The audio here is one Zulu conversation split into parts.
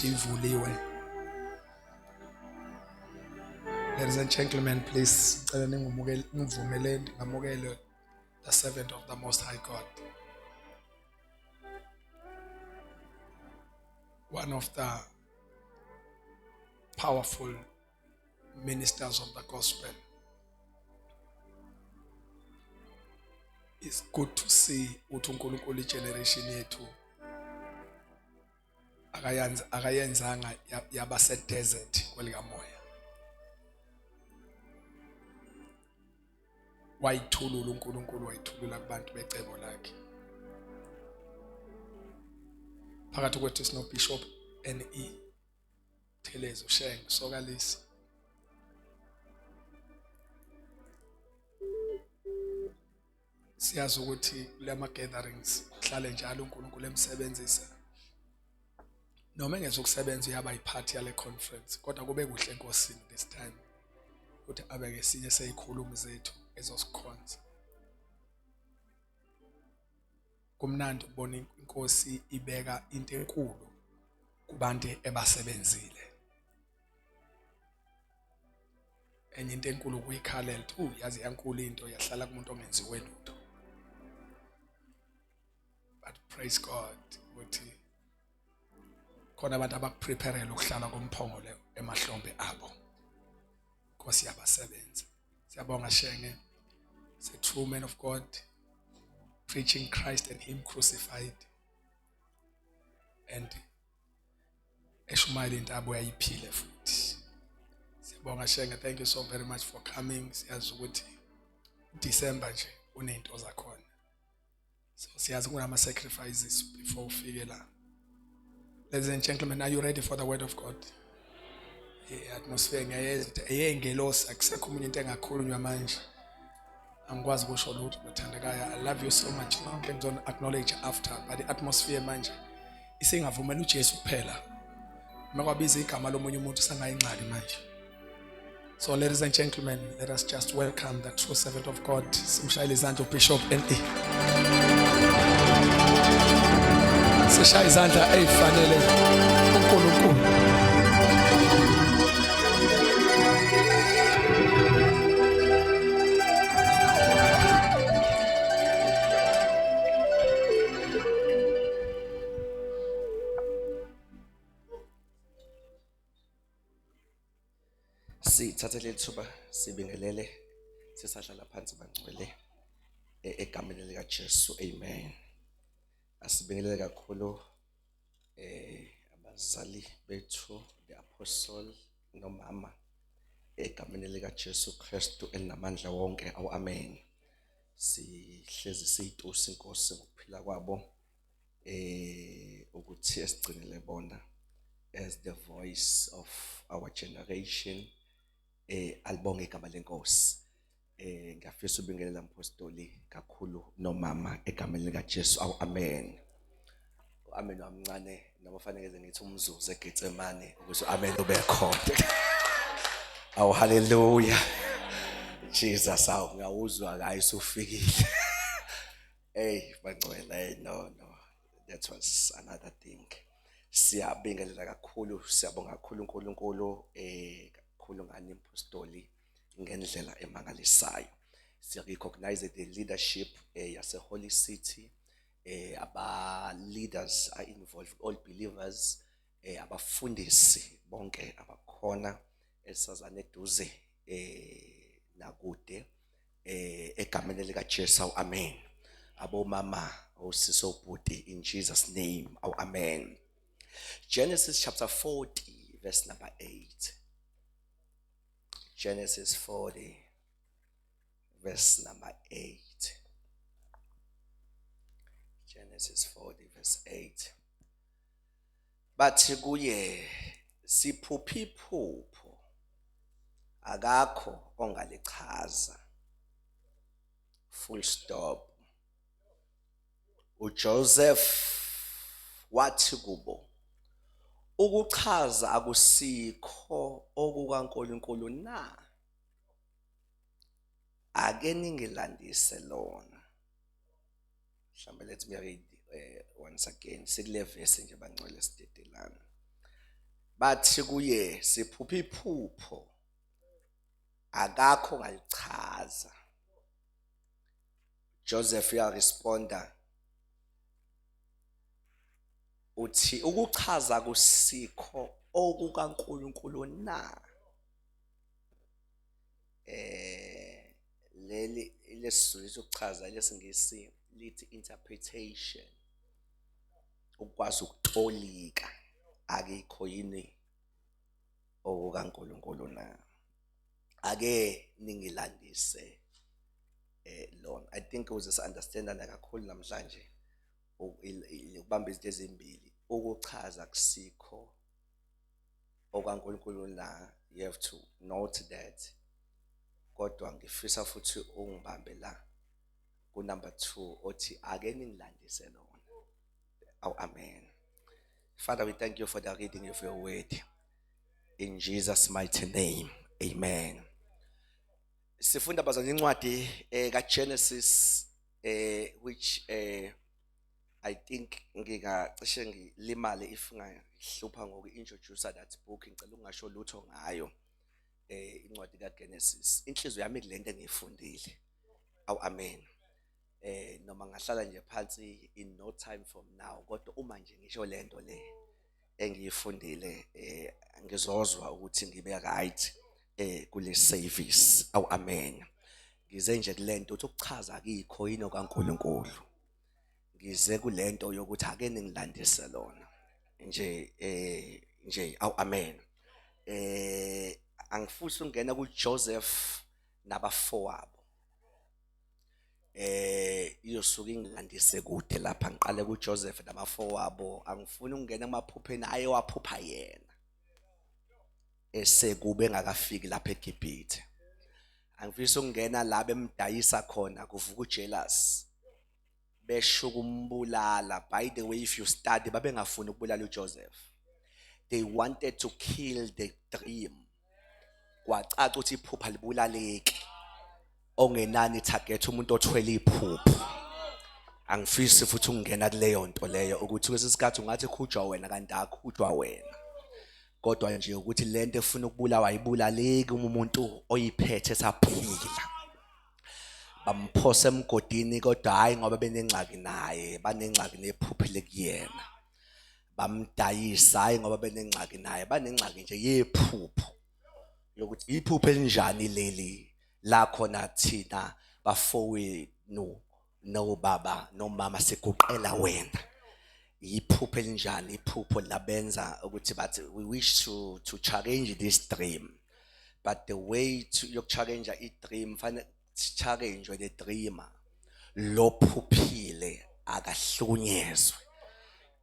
igate ivuliwe. Ladies and gentlemen, please ngamukele the servant of the Most High God, one of the powerful ministers of the gospel. It's good to see uNkulunkulu generation yethu akayenzanga yaba se desert kwelikamoya. Wayithulula uNkulunkulu, wayithulula kubantu becebo lakhe. Phakathi kwethu sino Bishop NE Thelezo Sheng Sokalisi. Siyazi ukuthi lama gatherings hlale njalo uNkulunkulu emsebenzisa. Noma engezokusebenza yaba iphathi yale conference, kodwa kube kuhle enkosini this time ukuthi abeke sinye seyikhulumi zethu ezosikhonza. Kumnandi ukubona inkosi ibeka into enkulu kubantu ebasebenzile. Enye into enkulu kuyikhalela yazi yankulu into yahlala kumuntu ongenziwe lutho. But praise God ukuthi khona abantu abakupreparela ukuhlala komphongo le emahlombe abo. Nkosi yabasebenza. Siyabonga Shenge, a true man of God, preaching Christ and Him crucified. And eshumayela intabo yayiphile futhi. Siyabonga Shenge, thank you so very much for coming. Siyazi ukuthi December nje unento zakhona. So siyazi kunama sacrifices before ufike la. Ladies and gentlemen, are you ready for the word of God? Atmosphere ngiyayezwa eyengelosi akusekho umunye into engakhulunywa manje. Angikwazi ukusho lutho bathandekayo. I love you so much. Manje ngizona acknowledge after, but the atmosphere manje isengavumela uJesu kuphela. Makwabiza igama lomunye umuntu sangayinxali manje. So ladies and gentlemen, let us just welcome the true servant of God, Simshayile izandla Bishop NE. Sishaya izandla ezifanele uNkulunkulu. Sithathelele thuba sibingelele sisahlala phansi bangcwele egameni lika Jesu, amen. Asibingelele kakhulu abazali bethu, the apostle nomama egameni lika Jesu Kristu elinamandla wonke, awu amen. Sihlezi siyitusi inkosi ngokuphila kwabo ukuthi esigcinele bona as the voice of our generation. Alibonge igama lenkosi. Ngiyafisa ubingelela mpostoli kakhulu nomama egameni lika Jesu, awu amen. Amen wamncane noma fanele ngithi umzuzu eGetsemane ukuthi amen ube khona. Awu hallelujah. Jesus, awu ngawuzwa kayi usufikile. Hey bangcwele, no that was another thing. Siyabingelela kakhulu, siyabonga kakhulu uNkulunkulu kakhulu ngani impostoli ngendlela emangalisayo. Siya recognize the leadership yase Holy City. Aba leaders are involved, all believers, abafundisi bonke abakhona esazane eduze nakude egameni lika Jesu, amen. Abomama osisi obhuti in Jesus name, amen. Genesis chapter 40 verse number 8. Genesis 40 verse number 8. Genesis 40 verse 8. Bathi kuye siphuphiphupho akakho ongalichaza. Full stop. uJoseph wathi kubo, ukuchaza akusikho okukaNkulunkulu na, ake ningilandise lona. Let me read once again. Sikule verse nje bangcwele sidedelana. bathi kuye siphupha iphupho akakho ngalichaza. Joseph uyaresponda uthi ukuchaza kusikho okukaNkulunkulu na. Leli lesizulu sokuchaza lesingisi lithi interpretation, ukwazi ukutolika akekho yini okukaNkulunkulu na. Ake ningilandise lona. I think ukuze understandana kakhulu namhlanje ukubamba izinto ezimbili, ukuchaza kusikho okaNkulunkulu na. You have to note that. Kodwa ngifisa futhi ungibambe la ku number 2 othi ake ningilandise lona. Oh, amen. Father, we thank you for the reading of your word. In Jesus' mighty name, amen. Sifunda bazana incwadi kaGenesis which I think ngingacishe ngilimale if ngahlupha ngoku-introduce that book. Ngicela ungasho lutho ngayo incwadi kaGenesis. Inhliziyo yami kulento engiyifundile. Aw amen. Noma ngahlala nje phansi in no time from now, kodwa uma nje ngisho lento le engiyifundile ngizozwa ukuthi ngibe right kule service. Aw amen. Ngize nje kulento uthi ukuchaza kikho yini okaNkulunkulu. Ngize kulento yokuthi ake ningilandise lona nje aw amen. Angifuni ungena kuJoseph nabafowabo. Iyosuka ingilandise kude lapha ngiqale kuJoseph nabafowabo. Angifuni ungena emaphupheni ayewaphupha yena esekube ngakafiki lapha eGibhithe. Angifisa ukungena la bemdayisa khona kuvuka uJealous besho kumbulala. By the way, if you study babengafuni ukubulala uJoseph. They wanted to kill the dream. Kwacaca ukuthi iphupha libulaleki ongenani target umuntu othwele iphupho. Angifisi futhi ukungena kuleyo nto leyo ukuthi kwesikhathi ungathi khujwa wena kanti akhujwa wena. Kodwa nje ukuthi lento efuna ukubulawa ayibulaleki umuntu oyiphethe saphila. Bamphosa emgodini kodwa hayi ngoba benengxaki naye, banengxaki nephupho lekuyena. Bamdayisa hayi ngoba benengxaki naye, banengxaki nje yephupho yokuthi iphupho elinjani leli la khona thina bafowenu no baba no mama siguqela wena. Iphupho elinjani, iphupho labenza ukuthi bathi we wish to challenge this dream, but the way to yokuchallenge i-dream fanele challenge the dreamer lophuphile akahlukunyezwe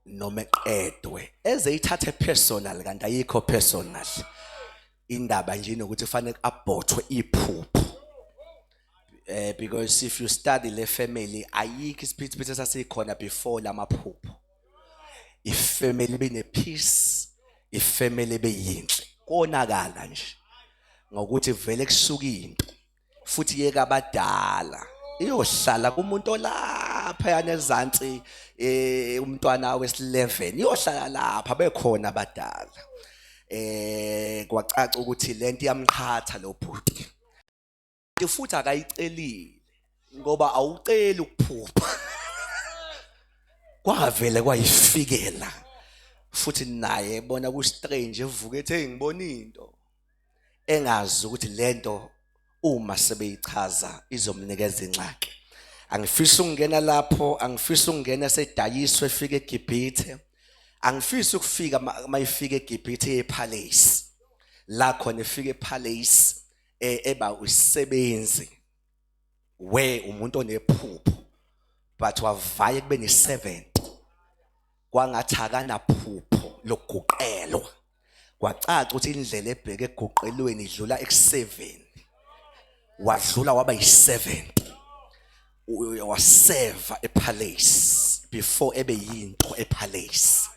noma eqedwe ezeyithathe personal kanti ayikho personal. Indaba nje nokuthi fanele abhothwe iphupho. Because if you study le family ayikho isiphithiphithi esasikhona before lamaphupho. Ifamily bene peace, ifamily beyinhle. Konakala nje ngokuthi vele kusuka into futhi yeka abadala iyohlala kumuntu olapha yana ezantsi umntwana wes11 iyohlala lapha bekhona abadala. Kwacaca ukuthi lento iyamqhatha lo bhuti. Futhi akayicelile ngoba awuceli ukuphupha. Kwavele kwayifikela futhi naye bona ku strange evuka ethi ngibona into engazi ukuthi lento uma sebeyichaza izomnikeza ingxaki. Angifisa ukungena lapho, angifisa ukungena sedayiswe efike eGibhithe. Angifisa ukufika mayifika eGibhithe ePalace. La khona efike ePalace eba usebenzi we umuntu onephupho but wavaye kube ne7 kwangathi akana phupho lokuguqelwa. Kwacaca ukuthi indlela ebheke eguqelweni idlula ku7 wadlula waba yi7 waseva ePalace before ebe yinto ePalace.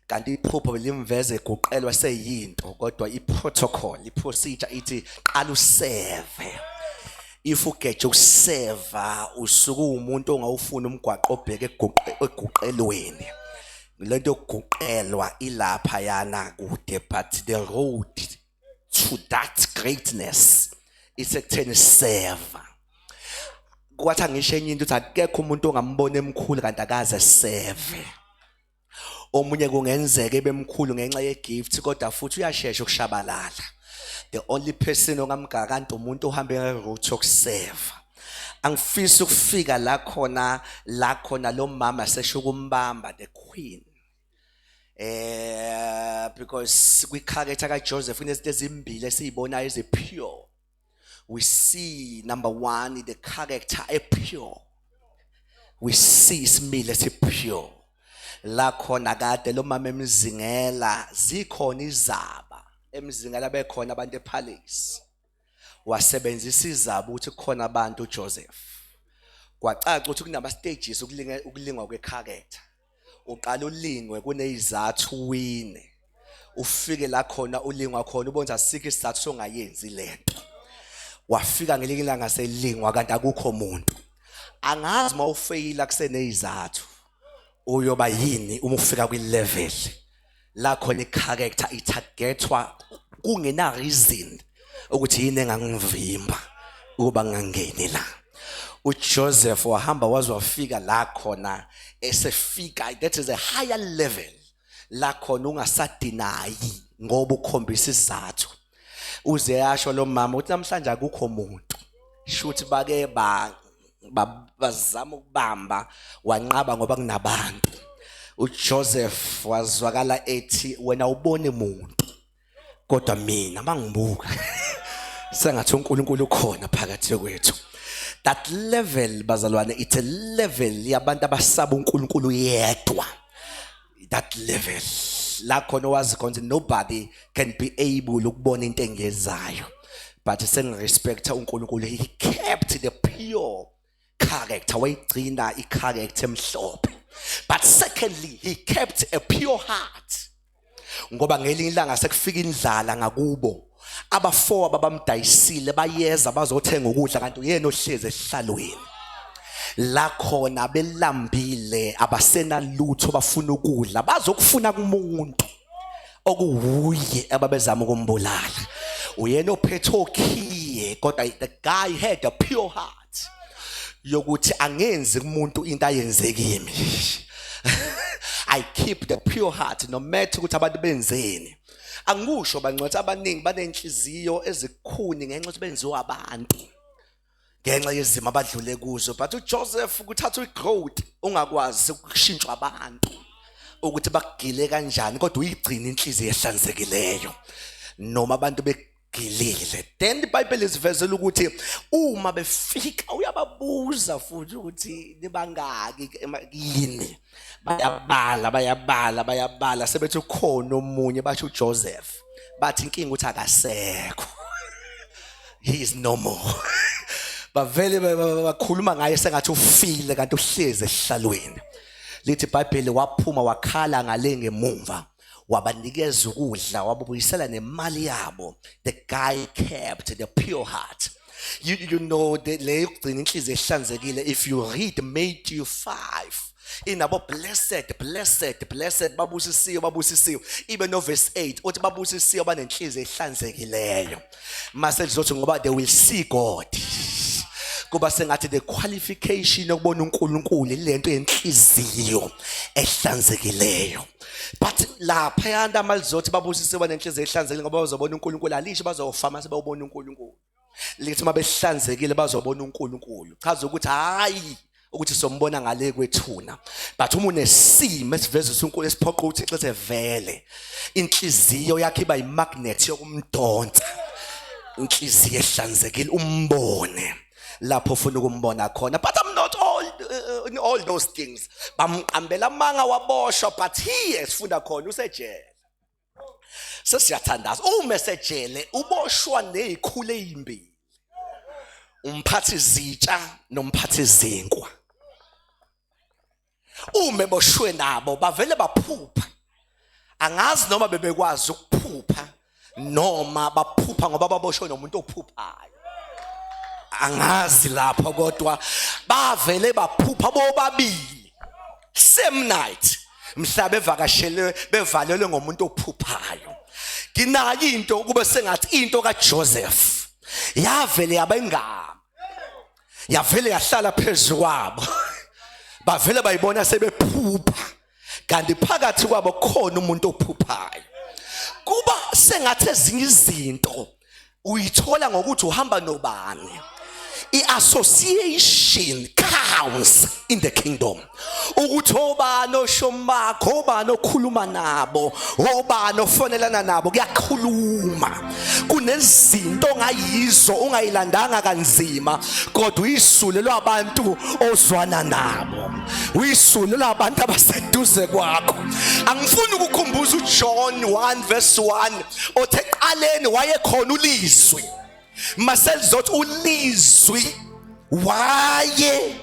Kanti iphupho limveze eguqelwa seyinto kodwa iprotocol iprocedure ithi qala useve. If ugeje ukuseva usuku umuntu ongawufuna umgwaqo obheke eguqelweni lento yokuguqelwa ilapha yana kude, but the road to that greatness is ekutheni serve. Kwathi angisho enye into ukuthi akekho umuntu ongambona emkhulu kanti akaze serve. Omunye kungenzeka ebemkhulu ngenxa yegift kodwa futhi uyashesha ukushabalala. The only person ongamgaka kanti umuntu ohambe ngeroute yokuserve. Angifisi ukufika la khona lo mama sesho ukumbamba the queen. Because kwicharacter kaJoseph kunezinto ezimbili esizibonayo ezi pure. We see number one the character pure. We see isimilo esipure. La khona kade lo mama emzingela zikhona izaba emzingela bekhona abantu ePalace. Wasebenzisa izaba ukuthi kukhona abantu uJoseph. Kwacaca ukuthi kunama stages ukulingwa kwecharacter. Uqala ulingwe kunezizathu wine. Ufike la khona ulingwa khona ubonza sikho isizathu songayenzi lento. Wafika ngelinye ilanga selingwa kanti akukho umuntu. Angazi mawufeyila kusenezizathu uyoba yini uma ufika kwi-level la khona i-character itagethwa kungena reason ukuthi yini engangivimba ukuba ngangeni la. uJoseph wahamba wazwafika la khona esefika, that is a higher level la khona ungasadinayi ngoba ukhombisa isizathu. Uze yasho lo mama uthi namhlanje akukho umuntu. Shuthi bake bazama ukubamba wanqaba ngoba kunabantu. uJoseph wazwakala ethi wena ubone umuntu kodwa mina mangibuka sengathi uNkulunkulu ukhona phakathi kwethu. That level bazalwane, it's a level yabantu abasaba uNkulunkulu yedwa. That level la khona wazi konke nobody can be able ukubona into engezayo, but sengirespecta uNkulunkulu. He kept the pure character, wayigcina i-character emhlophe. But secondly, he kept a pure heart. Ngoba ngelinye ilanga sekufika indlala ngakubo, abafo ababamdayisile bayeza bazothenga ukudla kanti uyena ohlezi esihlalweni. La khona belambile abasenalutho bafuna ukudla bazokufuna kumuntu okuwuye ababezama ukumbulala. Uyena ophethe okhiye kodwa the guy had a pure heart yokuthi angenzi kumuntu into ayenze kimi. I keep the pure heart no matter ukuthi abantu benzeni. Angisho bangcwetha abaningi banenhliziyo ezikhuni ngenxa ukuthi benziwa abantu, ngenxa yezimo abadlule kuzo. But uJoseph kuthatha igrowth ungakwazi ukushintshwa abantu ukuthi bakugile kanjani kodwa uyigcina inhliziyo ehlanzekileyo noma abantu begilile. Then the Bible isivezela ukuthi uma befika uyababuza futhi ukuthi nibangaki yini. Bayabala sebethi ukhona omunye bathi uJoseph, bathi inkinga ukuthi akasekho. He is no more. Bavele bakhuluma ngaye sengathi ufile kanti uhlezi esihlalweni. Lithi iBhayibheli waphuma wakhala ngale ngemumva wabanikeza ukudla wabuyisela nemali yabo. The guy kept the pure heart. You know le ugcina inhliziyo ehlanzekile. If you read Matthew 5, inabo blessed babusisiwe even no verse 8 uthi babusisiwe banenhliziyo ehlanzekileyo. Mase lizothi ngoba they will see God. Kuba sengathi the qualification yokubona uNkulunkulu lento yenhliziyo ehlanzekileyo. But lapha yanda malizothi babusisiwe banenhliziyo ehlanzekile ngoba bazobona uNkulunkulu. Alisho bazofama sebebona uNkulunkulu. Lithi mabehlanzekile bazobona uNkulunkulu. Chaza ukuthi hayi ukuthi sombona ngale kwethuna, but uma unesimo esiveza uNkulunkulu esiphoqa ukuthi xethe vele inhliziyo yakhe iba imagnet yokumdonsa. Inhliziyo ehlanzekile umbone lapho ufuna ukumbona khona. But I'm not all those things. Bamqambela amanga waboshwa, but he esifunda khona usejele. Sesiyathandaza uma esejele uboshwa nezikhulu ezimbili, umphathi zitsha nomphathi zinkwa. Uma eboshwe nabo bavele baphupha. Angazi noma bebekwazi ukuphupha noma baphupha ngoba baboshwe nomuntu ophuphayo. Angazi lapho kodwa bavele baphupha bobabili same night. mhla bevalelwe ngomuntu ophuphayo. Nginayo into kube sengathi into kaJoseph yavele yabengama, yavele yahlala phezulu kwabo, bavele bayibona sebephupha, kanti phakathi kwabo khona umuntu ophuphayo. Kuba sengathi ezinye izinto uyithola ngokuthi uhamba nobani. I-association counts in the kingdom. Ukuthi obani oshomakho, obani okhuluma nabo, obani ofonelana nabo kuyakhuluma. Kunezinto ongayizo ungayilandanga kanzima, kodwa uyisulelwe abantu ozwana nabo, uyisulelwe abantu abaseduze kwakho. Angifuni ukukhumbuza uJohn 1:1 othi eqaleni wayekhona ulizwi. Maselizothi ulizwi waye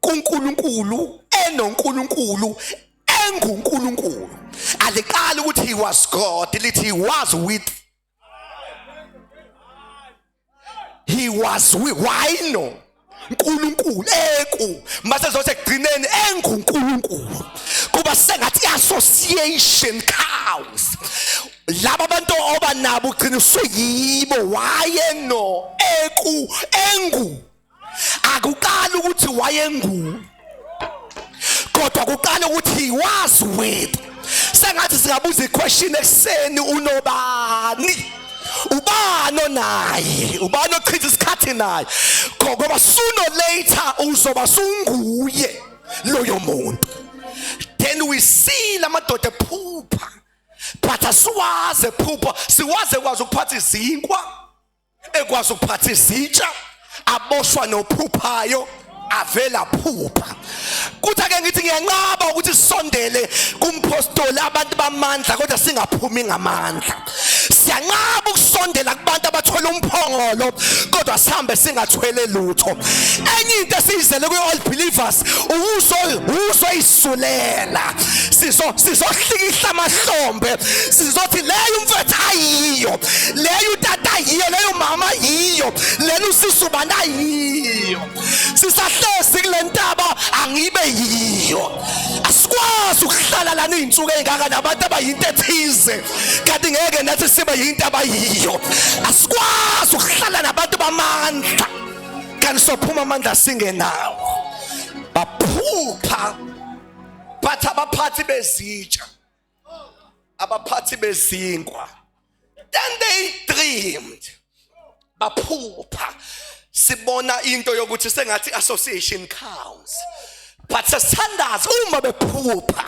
kuNkulunkulu, enoNkulunkulu, enguNkulunkulu. Aliqala ukuthi he was God, lithi he was with why no uNkulunkulu eku, maselizothi egcineni enguNkulunkulu. Kuba sengathi association counts. Laba bantu oba nabo ugcina usuyibo, wayeno eku engu. Akukala ukuthi wayengu, kodwa kuqala ukuthi he was with. Sengathi singabuza iquestion ekseni, unobani? Ubani onaye? Ubani ochitha isikhathi naye? Ngoba sooner or later uzoba sunguye loyo muntu. Then we see lamadoda ephupha, but asiwaze phupha, siwaze kwazi ukuphatha izinkwa, ekwazi ukuphatha izitsha, aboshwa nophuphayo, avela phupha. Kuthi ake ngithi ngiyanqaba ukuthi sisondele kumpostoli abantu bamandla kodwa singaphumi ngamandla. Siyanqaba ukusondela kubantu abathola umphongolo kodwa sihambe singathwele lutho. Enye into esiyizele ku-all believers uso isulela. Sizohlikihla amahlombe, sizothi leyo umfethu ayiyo, leyo utata yiyo, leyo mama yiyo, lena usisi ubani ayiyo. Sisahlezi kule ntaba angibe yiyo. Asikwazi ukuhlala lana izinsuku ezingaka nabantu abayinto ethize kanti ngeke nathi sibe yinto abayiyo. Asikwazi ukuhlala nabantu bamandla kanti sophuma amandla singenawo. Baphupha, bathi abaphathi bezitsha, abaphathi bezinkwa, then they dreamed. Baphupha. Sibona into yokuthi sengathi association counts, but sesithandaza uma bephupha,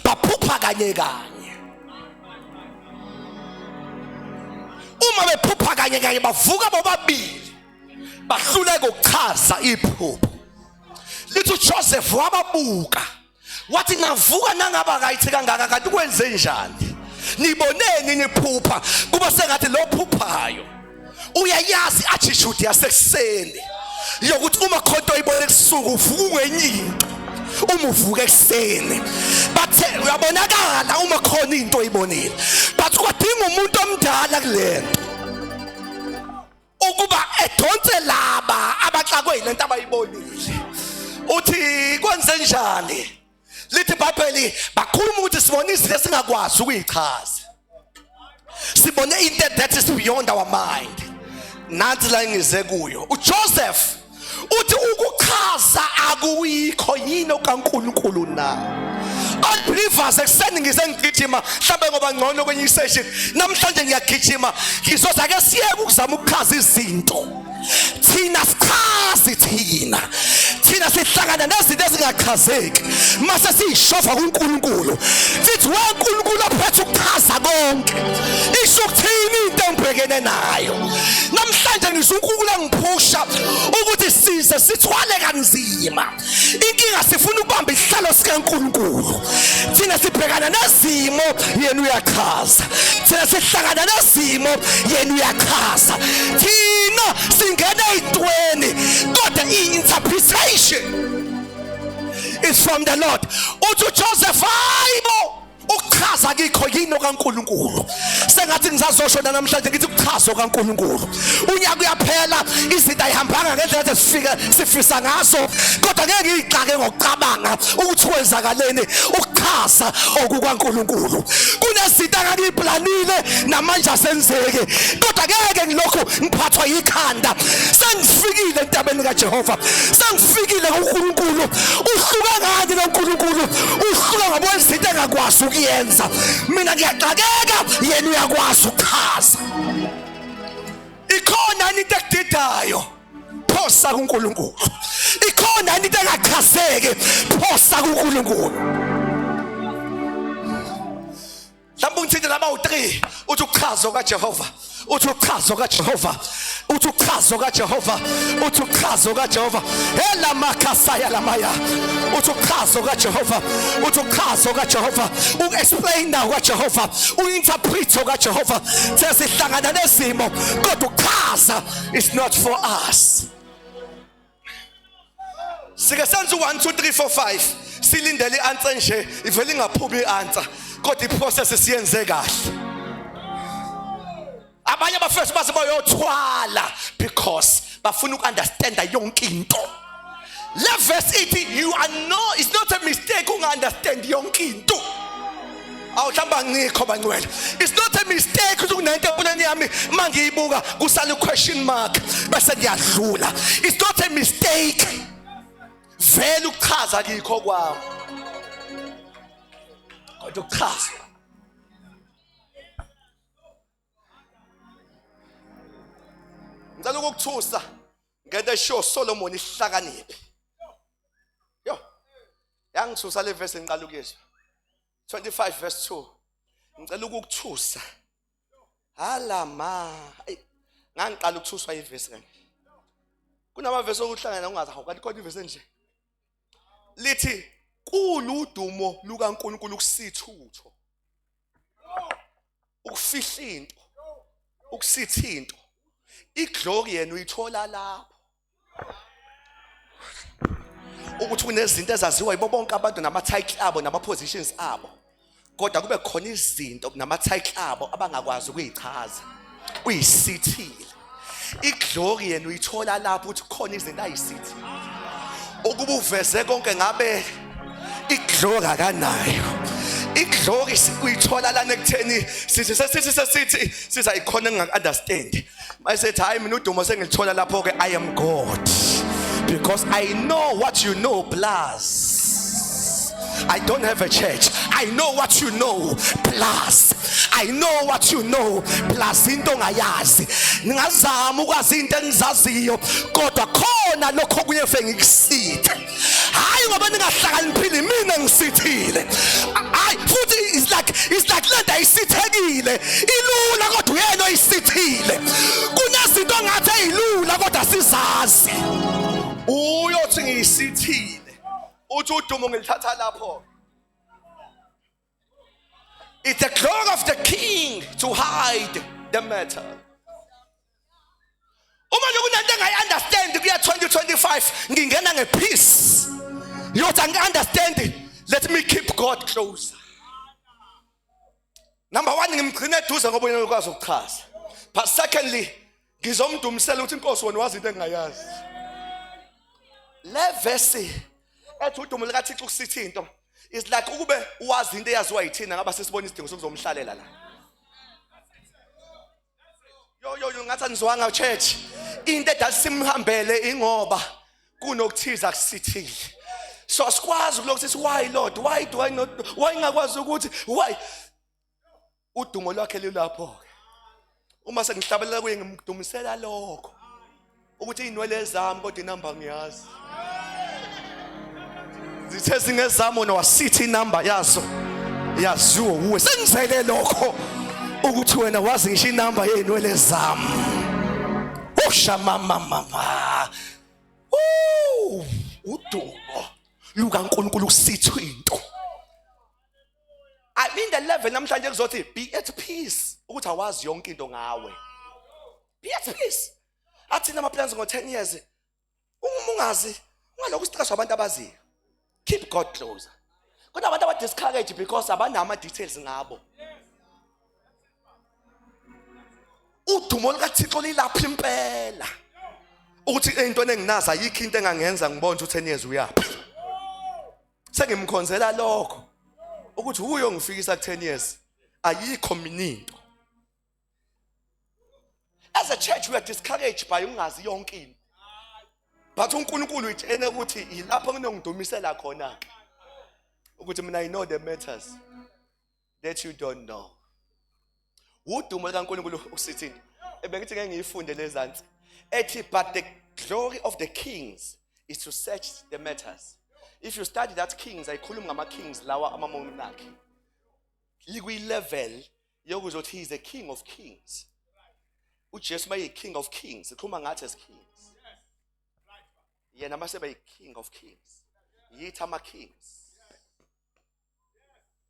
baphupha kanye kanye. Uma bephupha kanye kanye bavuka bobabili, bahluleka ukuchaza iphupho. Lithi uJoseph wababuka wathi ngavuka nangaba right kangaka kanti kwenze njani? Niboneni niphupha? Kuba sengathi lo phuphayo uyayazi attitude yasekuseni yokuthi uma khonto ibone kusuku uvuka ngenyinto, uma uvuka ekseni bathe uyabonakala uma khona into oyibonile, bathi kwadinga umuntu omdala kulento ukuba edonse laba abaxakwe yilento abayibonile. Uthi kwenze njani? Lithi iBhayibheli bakhuluma ukuthi sibone izinto esingakwazi ukuyichaza, sibone into that is beyond our mind. Nanti la ngize kuyo uJoseph uthi ukuchaza akuyikho yini okaNkulunkulu na. Unbelievers ekseni ngizengigijima mhlawumbe ngoba ngcono kwenye session namhlanje ngiyagijima ngizothi ake siyeke ukuzama ukuchaza izinto. Thina sichazi, thina sihlangana nezinto ezingachazeki mase siyishofa kuNkulunkulu sithi weNkulunkulu ophethe ukuchaza konke. Isho ukuthini into engibhekene nayo namhlanje? NgizoNkulunkulu angiphusha ukuthi size sithwale kanzima inkinga, sifuna ukubamba isihlalo sikaNkulunkulu. Thina sibhekana nezimo, yena uyachaza. Thina sihlangana nezimo, yena uyachaza. Thina singena ezintweni kodwa i-interpretation is from the Lord. Uthi uJoseph hayibo ukuchaza kikho yini okaNkulunkulu. Sengathi ngizazosho namhlanje ngithi ukuchaza okaNkulunkulu. Unyaka uyaphela, izinto ayihambanga ngendlela sifisa ngaso, kodwa ngeke ngiyixake ngokucabanga ukuthi kwenzakaleni. ukuchaza okukaNkulunkulu. Kunezinto angangiplanile namanje asenzeke, kodwa ngeke ngilokho ngiphathwa yikhanda. Sengifikile entabeni kaJehova, sengifikile kuNkulunkulu. Uhluka ngani noNkulunkulu? Uhluka ngabo izinto engakwazi ukuyenza. Mina ngiyaxakeka, yena uyakwazi ukuchaza. Ikhona into ekudidayo, phosa kuNkulunkulu. Ikhona into engachazeke, phosa kuNkulunkulu. Mhlawumbe ngithinte laba u3 uthi ukuchaza kaJehova, uthi ukuchaza kaJehova, uthi ukuchaza kaJehova, uthi ukuchaza kaJehova. Hela makhasaya lamaya, uthi ukuchaza kaJehova, uthi ukuchaza kaJehova. Uexplain now kaJehova, uinterpret kaJehova. Sesihlangana nezimo kodwa ukuchaza is not for us. Sike senze 1 2 3 4 5 silindele ianswer nje ivele ingaphumi ianswer kodwa iprocess siyenze kahle. Abanye abafethu base bayothwala because bafuna ukunderstand yonke into. Le verse ithi you are no, it's not a mistake unga-understand yonke into. Awuhlamba ngikho bangcwele. It's not a mistake ukuthi kunento empilweni yami mangiyibuka kusala question mark bese ngiyadlula. It's not a mistake. Vele ukuchaza kikho kwawo. Kodwa ukuchaza. Ngicela ukukuthusa ngento esho Solomon ihlakaniphi. Yo. Yangithusa le verse engiqala ukuyizwa. 25 verse 2. Ngicela ukukuthusa. Halama. Ngangiqala ukuthuswa iverse kanje. Kunama verse okuhlangana ungazi hawu kanti kodwa iverse nje. Lithi kuludumo lukaNkulunkulu ukusithutho. Ukufihla into. Ukusitha into. Iglory yena uyithola lapho. Ukuthi kunezinto ezaziwa yibo bonke abantu nama title abo nama positions abo. Kodwa kube khona izinto nama title abo abangakwazi ukuyichaza. Uyisithile. Iglory yena uyithola lapho ukuthi khona izinto ayisithile. Ukuba uveze konke ngabe iglory akanayo. Iglory uyithola lana ekutheni sithi sizayikhona engingaunderstand. Mayisethi hayi mina udumo sengilithola lapho ke I am God because I know what you know plus I don't have a church. I know what you know plus I know what you know plus into ngayazi. Ngingazama ukwazi into engizaziyo kodwa khona lokho kunye fe ngikusithe. Hayi ngoba ningahlakaniphile mina ngisithile. Hayi futhi it's like lento ayisithekile. Ilula kodwa uyena oyisithile. Kunezinto ongathi ayilula kodwa sizazi. Uyothi ngiyisithile. Uthi udumo ngilithatha lapho. It's the glory of the king to hide the matter. Uma lokunento engayi-understand kuya 2025 ngingena ngepeace. Yothi angi-understand. Let me keep God closer. Number 1 ngimgcine eduze ngoba yena ukwazi ukuchaza. But secondly ngizomdumisela ukuthi inkosi wona wazi into engayazi. Le verse ethi udumo likaThixo ukusitha into is like ukube uwazi into eyaziwa yithina ngaba sesibona isidingo sokuzomhlalela la. Yo ngathi anizwanga church. Into edasimhambele ingoba kunokuthiza kusithile. So asikwazi lokho sithi why Lord, why do I not, why ngakwazi ukuthi why udumo lwakhe lilapho. Uma sengihlabelela kuye ngimdumisela lokho ukuthi inwele zami kodwa inamba ngiyazi. Zithe zingezamo nowasithi inamba yazo yaziwo uwe sengizele lokho ukuthi wena wazi ngisho inamba yeinwele zami. Oshama mama. Udumo lukaNkulunkulu kusithwa into. I mean the level namhlanje kuzothi be at peace ukuthi awazi yonke into ngawe. Be at peace. Athina ama plans ngo 10 years. Ungazi ngalokho siqashwa abantu abaziyo. Keep God closer. Kodwa abantu aba discourage because abanama details ngabo. Udumo likaThixo lilapha impela. Ukuthi into enginaza ayikho into engangenza ngibone ukuthi 10 years uyaphi. Sengimkhonzela lokho. ukuthi uyo ngifikisa ku 10 years ayikho mininto. As a church we are discouraged by ungazi yonke into. But uNkulunkulu utshena ukuthi yilapho nginongidumisela khona ke. Ukuthi mina I know the matters that you don't know. Udumo kaNkulunkulu usithi ebengithi ngeke ngiyifunde lezansi. Ethi but the glory of the kings is to search the matters. If you study that kings ayikhuluma ngama kings lawa amamonarchy. Likwi level yokuzothi he is the king of kings. uJesu maye king of kings ikhuluma ngathi as kings. Yena mase bayi king of kings. Yithi ama kings.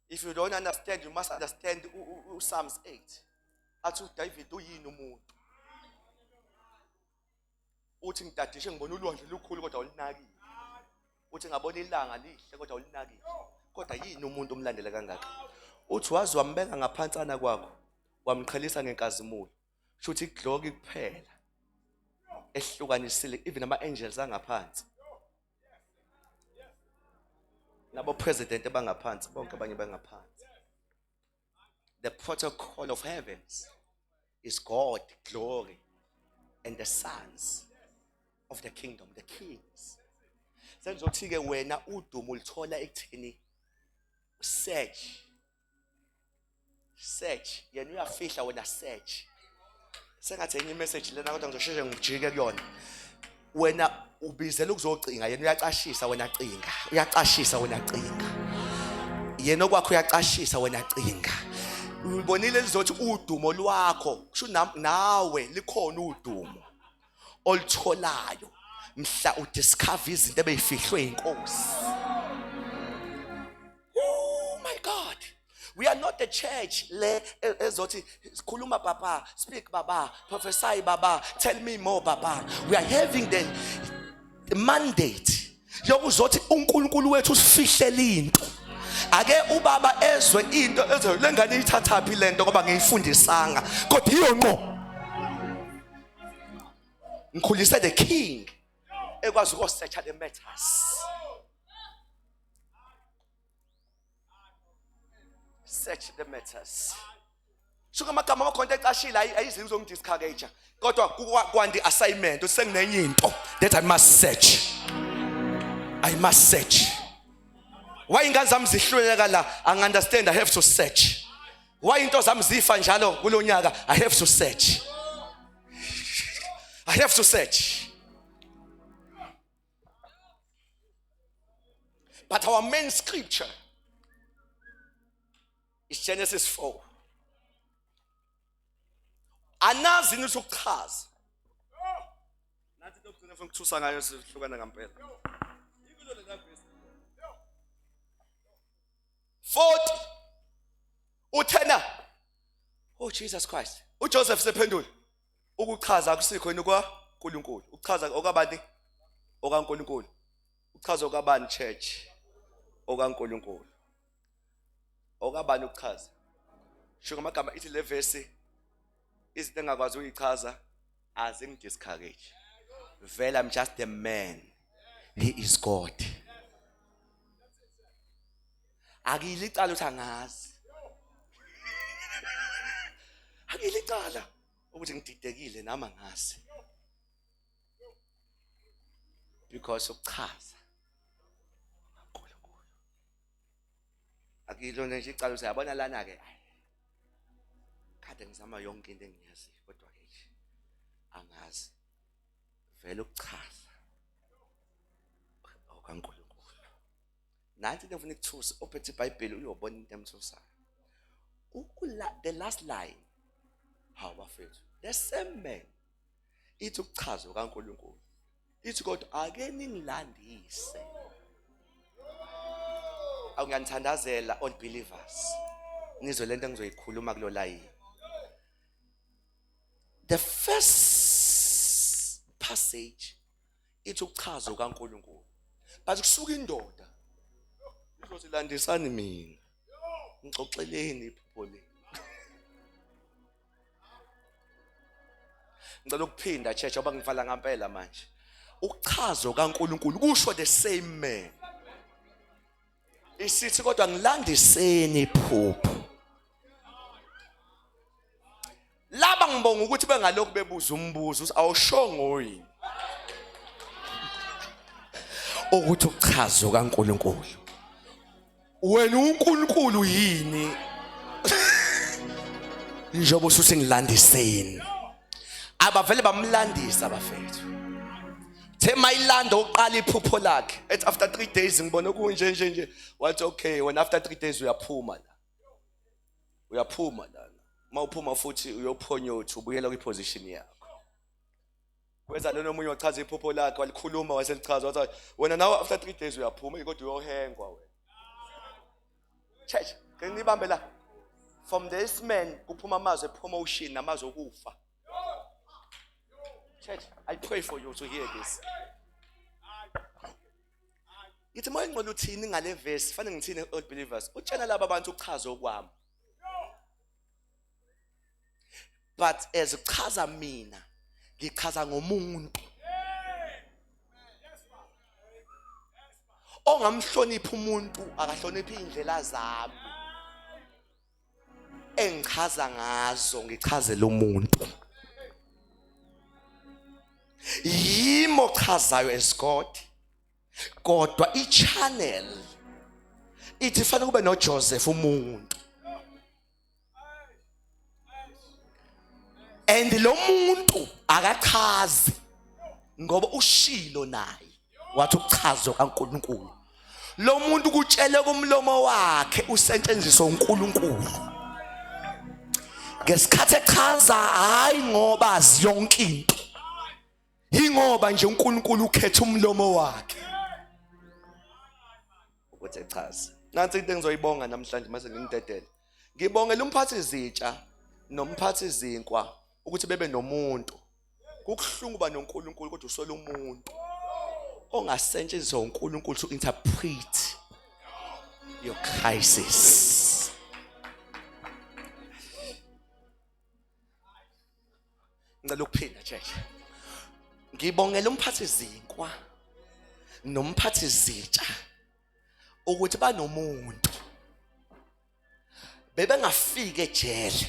If you don't understand, you must understand Psalms 8. Athi uDavid uyini umuntu. Uthi ngidadishe ngibona ulwandle lukhulu kodwa ulinakile. Uthi ngabona ilanga lihle kodwa ulinakile. Kodwa yini umuntu umlandele kangaka? Uthi wazi wambeka ngaphansana kwakho, wamqhelisa ngenkazimulo. Shuthi iglory kuphela ehlukanisile even ama angels angaphansi. Nabo president bangaphansi bonke abanye bangaphansi. The protocol of heavens is God, glory, and the sons of the kingdom, the kings. Senzothi ke wena udumo ulithola ekuthini search. Yena uyafihla wena search. Sengathi enye message lena kodwa ngizosheshe ngijike kuyona. Wena ubizela ukuzocinga yena uyaqashisa wena cinga. Uyaqashisa wena cinga. Yena okwakho uyaqashisa wena cinga. Ubonile lizothi udumo lwakho kusho nawe likhona udumo olitholayo mhla udiscover izinto ebeyifihlwe inkosi. Oh my God, we are not the church le ezothi khuluma baba, speak baba, prophesy baba, tell me more baba. We are having the mandate yokuzothi uNkulunkulu wethu usifihlele into. Ake ubaba ezwe into lengane ithathaphi lento ngoba ngiyifundisanga kodwa iyo ngqo. Ngikhulise the king ekwazi ukusearcha the matters. Search the matters. Shuka amagama wakho into ecashile ayizi uzongidiscourage kodwa kwandi assignment usenginenye into that I must search. I must search. Why ingane zami zihluleka la? I understand I have to search. Why into zami zifa njalo kulonyaka? I have to search. I have to search. But our main scripture is Genesis 4. Anazi nukuchaza. Nathi dokugcina ufuna ukuthusa ngayo sihlukana ngempela. 40 uthena oh Jesus Christ uJoseph sephendula ukuchaza akusikho yini kwa uNkulunkulu ukuchaza okabani okaNkulunkulu uchaza okabani church okaNkulunkulu okabani ukuchaza shuka amagama ithi le verse izinto engakwazi uyichaza azingidiscourage vele I'm just a man, he is God. Akilicala uthi angazi. Akilicala ukuthi ngididekile nami angazi. Because ukuchaza uNkulunkulu. Akilona nje icala uthi yabona lana ke. Kade ngizama yonke into engiyaziyo kodwa ke nje angazi. Vele ukuchaza okaNkulunkulu. Nathi ngifuna ukuthusa ophethe iBhayibheli uyobona into emthusayo. The last line hawa fethu. The same man ithi ukuchaza okaNkulunkulu. Ithi kodwa ake ningilandise. Awunganithandazela all believers. Nizwe lento engizoyikhuluma kulo line. The first passage ithi ukuchaza okaNkulunkulu. But kusuka indoda izothi landisani mina. Ngixoxeleni iphupho le. Ngicela ukuphinda church ngoba ngivala ngempela manje. Ukuchaza okaNkulunkulu kusho the same man. isithi kodwa ngilandiseni iphupho. Laba ngibonga ukuthi bengalokhu bebuza umbuzo awushongo yini ukuthi uchazo kaNkulunkulu. Wena uNkulunkulu yini? Njobo usuthi ngilandiseni. Abavele bamlandisa abafethu. The mayilanda uqala iphupho lakhe. It's after 3 days ngibona kunje nje. Wathi okay, when after 3 days uyaphuma la. Uyaphuma la. Mawuphuma futhi uyophonyothi ubuyela kwiposition yakho. Kwenza lo nomunye wachaza iphupho lakhe walikhuluma waselichaza wathi wena nawe after 3 days uyaphuma kodwa uyohengwa wena. Church, can nibambe la? From this man kuphuma amazwi promotion namazwi okufa. Church, I pray for you to hear this. Yithi moya ngqola uthini ngale verse, fanele ngithini old believers. Utshela laba abantu uchazo kwami. But as uchaza mina, ngichaza ngomuntu. Ongamhlonipha umuntu akahlonipha indlela zami. Engichaza ngazo ngichazela umuntu. Yimo chazayo as God. Kodwa i-channel ithi fanele kube no Joseph umuntu. And lo muntu akachazi ngoba ushilo naye wathi uchazo kaNkulunkulu. Lo muntu kutshele kumlomo wakhe usetshenziswa uNkulunkulu. Ngesikhathi echaza hayi ngoba azi yonke into. Ingoba nje uNkulunkulu ukhetha umlomo wakhe. Ukuthi echaza. Nansi into engizoyibonga namhlanje mase ngimdedele. Ngibongela umphathi izitsha nomphathi izinkwa ukuthi bebe nomuntu. Kukuhlungu ba noNkulunkulu kodwa usola umuntu ongasetshenziswa uNkulunkulu to interpret your crisis. Ngicela ukuphinda church. Ngibongela umphathi izinkwa nomphathi izitsha ukuthi banomuntu bebengafika ejele.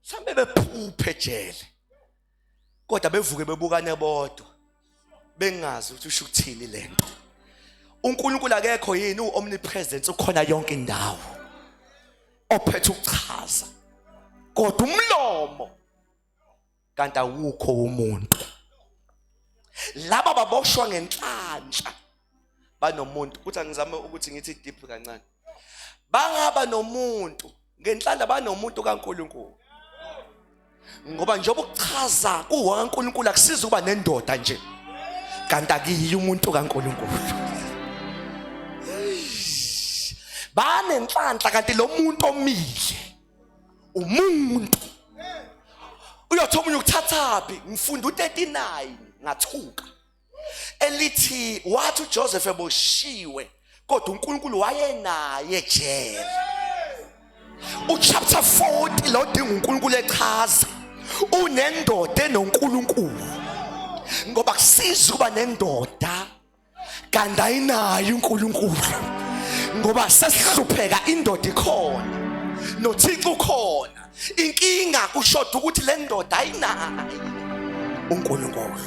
Sambe bephuphe ejele. Kodwa bevuke bebukane bodwa. Bengazi ukuthi usho ukuthini lento. uNkulunkulu akekho yini uomnipresent ukhona yonke indawo. Ophethe ukuchaza. Kodwa umlomo kanti awukho umuntu. Laba baboshwa ngenhlanhla banomuntu. Kuthi angizame ukuthi ngithi deep kancane. Bangaba nomuntu ngenhlanhla banomuntu kaNkulunkulu. Ngoba njengoba ukuchaza kuwa kaNkulunkulu akusiza ukuba nendoda nje. Kanti akiyi umuntu kaNkulunkulu. Banenhlanhla kanti lo muntu omile umuntu. Uyothola umunye ukuthathaphi ngifunda u39 ngathuka. Elithi wathi uJoseph eboshiwe kodwa uNkulunkulu wayenaye ejele. Uchapter 40 lo dinga uNkulunkulu echaza unendoda enoNkulunkulu. Ngoba kusiza kuba nendoda kanti ayinayo uNkulunkulu. Ngoba sesihlupheka indoda ikhona noThixo ukhona. Inkinga kushoda ukuthi le ndoda ayinayo uNkulunkulu.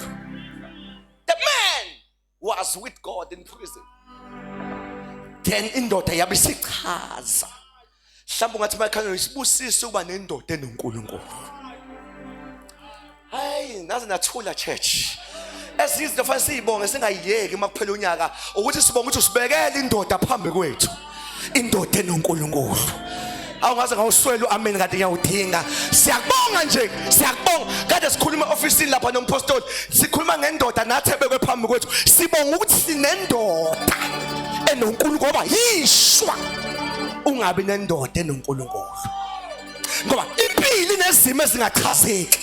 The man was with God in prison. Then indoda yabisichaza. Mhlawumbe ngathi bakhanya isibusisa ukuba nendoda enoNkulunkulu. Hayi naze nathula church. Esizinto fanele siyibonge singayiyeki makuphela unyaka ukuthi sibonge ukuthi usibekele indoda phambi kwethu. Indoda enoNkulunkulu. Awungaze ngawuswela amen kade ngiyawudinga. Siyakubonga nje, siyakubonga. Kade sikhuluma ofisini lapha nompostoli, sikhuluma ngendoda nathi ebekwe phambi kwethu. Sibonga ukuthi sinendoda enoNkulunkulu ngoba yishwa ungabi nendoda enoNkulunkulu. Ngoba impilo inezimo ezingachazeki.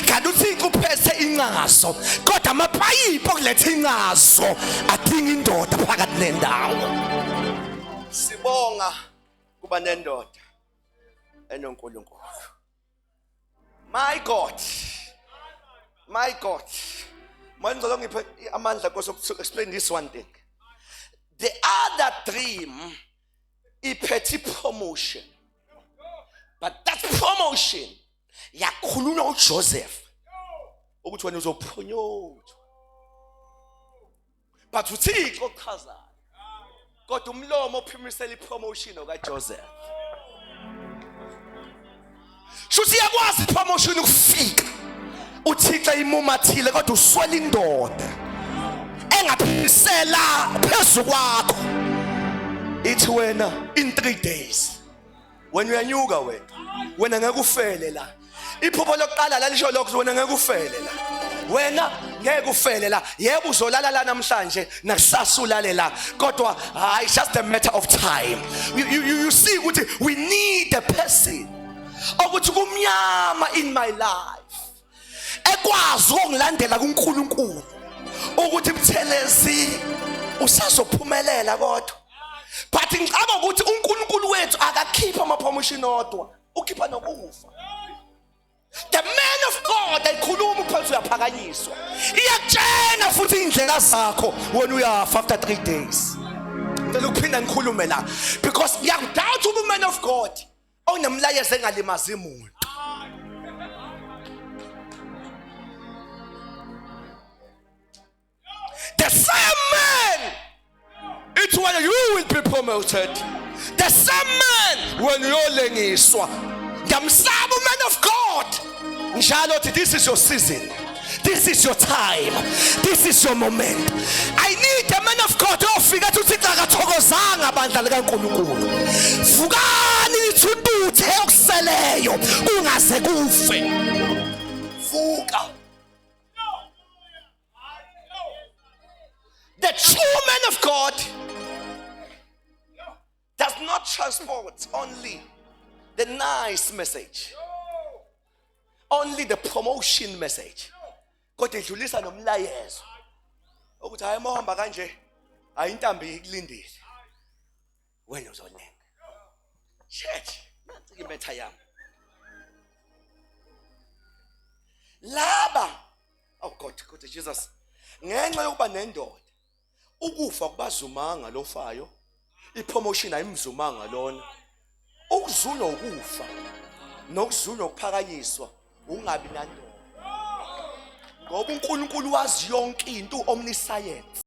Kanti uThixo uphethe incazo, kodwa amapayipi okuletha incazo adinga indoda phakathi nendawo. Sibonga kuba nendoda enoNkulunkulu. My God. My God. Manje ngizongiphe amandla to explain this one thing. The other dream iphethe promotion. But that promotion yakhulunywa uJoseph ukuthi wena uzophonyothwa. But uThixo chaza kodwa umlomo ophimisela ipromotion okaJoseph. Shuthi yakwazi ipromotion ukufika. uThixo imumathile kodwa uswela indoda engaphimisela phezulu kwakho. Ithi wena in 3 days when uyanyuka wena ngeke ufele la. Iphupho lokuqala la lisho lokho wena ngeke ufele la. Wena ngeke ufele la. Yebo uzolala la namhlanje nakusasa ulale la. Kodwa it's just a matter of time. You see ukuthi we need a person ukuthi kumnyama in my life ekwazi ukungilandela kuNkulunkulu ukuthi Buthelezi usazophumelela kodwa. But ngicabanga ukuthi uNkulunkulu wethu akakhipha ama promotion odwa, ukhipha nokufa. The man of God ayikhuluma uphethe uyaphakanyiswa. Iyakutshena futhi indlela zakho wena uyafa after 3 days. Ngicela ukuphinda ngikhulume la because ngiyakudoubt ube man of God onemlayezo engalimazi umuntu. The same man, it's when you will be promoted. The same man when you're lengiswa. Ngamsaba man of God. Njalo this is your season. This is your time. This is your moment. I need a man of God ofika uThixo akathokozanga bandla likaNkulunkulu. Vukani nithututhe okuseleyo kungaze kufe. Vuka. The true man of God does not transport only the nice message, only the promotion message. Kodwa edlulisa nomlayezo ukuthi hayi mohamba kanje ayintambi ikulindile wena uzonenga. Church, nansi imbetha yami. Laba God Jesus ngenxa yokuba nendoda ukufa kubazumanga lofayo, ipromotion ayimzumanga lona. Ukuzunywa ukufa nokuzunywa ukuphakanyiswa ungabi nandoda. Ngoba uNkulunkulu wazi yonke into omniscience.